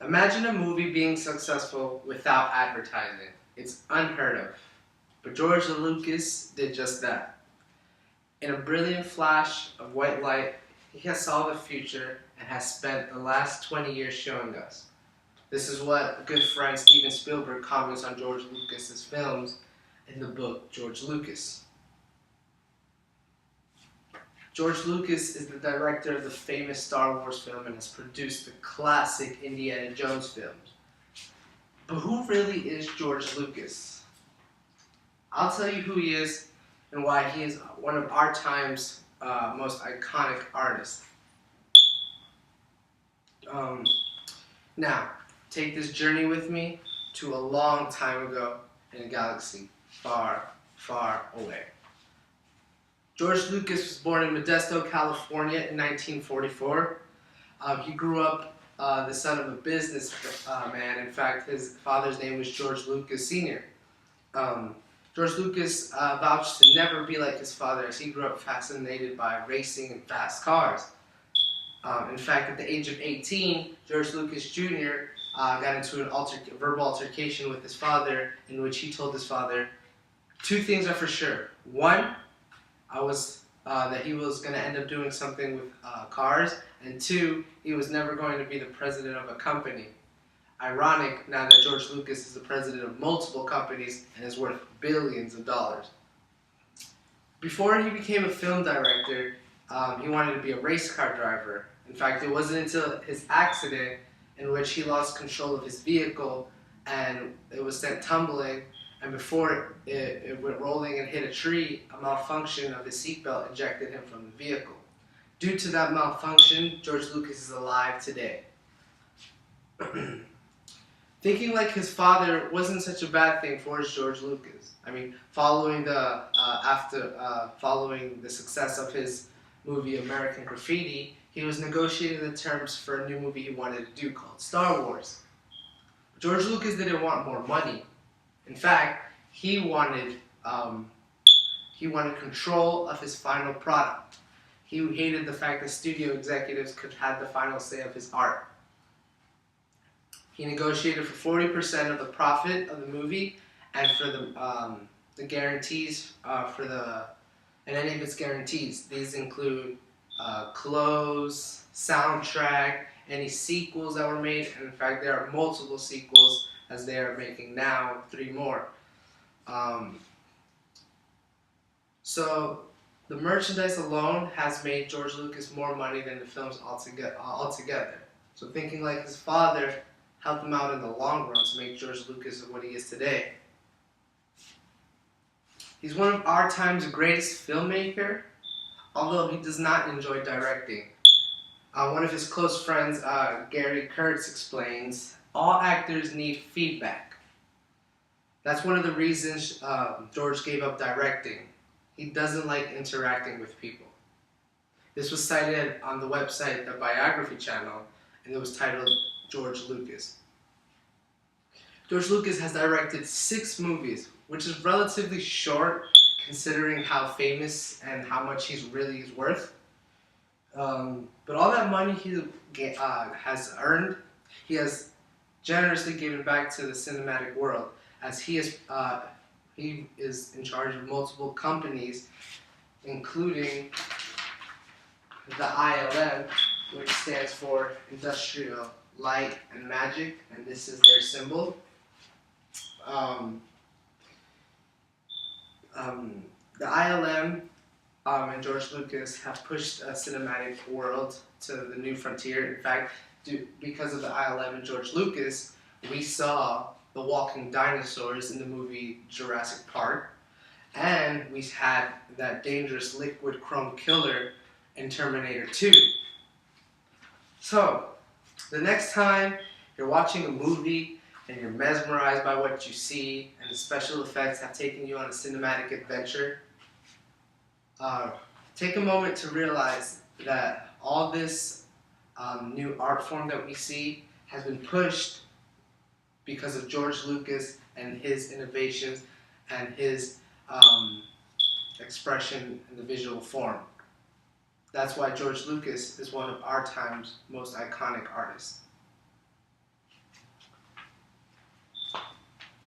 Imagine a movie being successful without advertising. It's unheard of. But George Lucas did just that. In a brilliant flash of white light, he has saw the future and has spent the last 20 years showing us. This is what good friend Steven Spielberg comments on George Lucas's films in the book George Lucas. George Lucas is the director of the famous Star Wars film and has produced the classic Indiana Jones films. But who really is George Lucas? I'll tell you who he is and why he is one of our time's most iconic artists. Um, Now, take this journey with me to a long time ago in a galaxy far, far away. George Lucas was born in Modesto, California in 1944. He grew up the son of a businessman. In fact, his father's name was George Lucas Sr. George Lucas vouched to never be like his father as he grew up fascinated by racing and fast cars. In fact, at the age of 18, George Lucas Jr. Got into a verbal altercation with his father in which he told his father, two things are for sure. One, that he was going to end up doing something with cars, and two, he was never going to be the president of a company. Ironic now that George Lucas is the president of multiple companies and is worth billions of dollars. Before he became a film director, he wanted to be a race car driver. In fact, it wasn't until his accident in which he lost control of his vehicle and it was sent tumbling, and before it went rolling and hit a tree, a malfunction of his seatbelt ejected him from the vehicle. Due to that malfunction, George Lucas is alive today. Thinking like his father wasn't such a bad thing for George Lucas. I mean, following the success of his movie American Graffiti, he was negotiating the terms for a new movie he wanted to do called Star Wars. George Lucas didn't want more money. In fact, he wanted control of his final product. He hated the fact that studio executives could have the final say of his art. He negotiated for 40% of the profit of the movie and for the guarantees and any of its guarantees. These include clothes, soundtrack, any sequels that were made, and in fact there are multiple sequels as they are making now 3 more. So the merchandise alone has made George Lucas more money than the films altogether. So thinking like his father helped him out in the long run to make George Lucas what he is today. He's one of our time's greatest filmmaker, although he does not enjoy directing. One of his close friends, Gary Kurtz, explains, all actors need feedback. That's one of the reasons George gave up directing. He doesn't like interacting with people. This was cited on the website, the Biography Channel, and it was titled George Lucas. George Lucas has directed 6 movies, which is relatively short considering how famous and how much he's really is worth. But all that money he has earned, he has generously given back to the cinematic world, as he is in charge of multiple companies, including the ILM, which stands for Industrial Light and Magic, and this is their symbol. The ILM and George Lucas have pushed a cinematic world to the new frontier. In fact, because of the ILM and George Lucas, we saw the walking dinosaurs in the movie Jurassic Park, and we had that dangerous liquid chrome killer in Terminator 2. So, the next time you're watching a movie and you're mesmerized by what you see and the special effects have taken you on a cinematic adventure, take a moment to realize that all this new art form that we see has been pushed because of George Lucas and his innovations and his expression in the visual form. That's why George Lucas is one of our time's most iconic artists.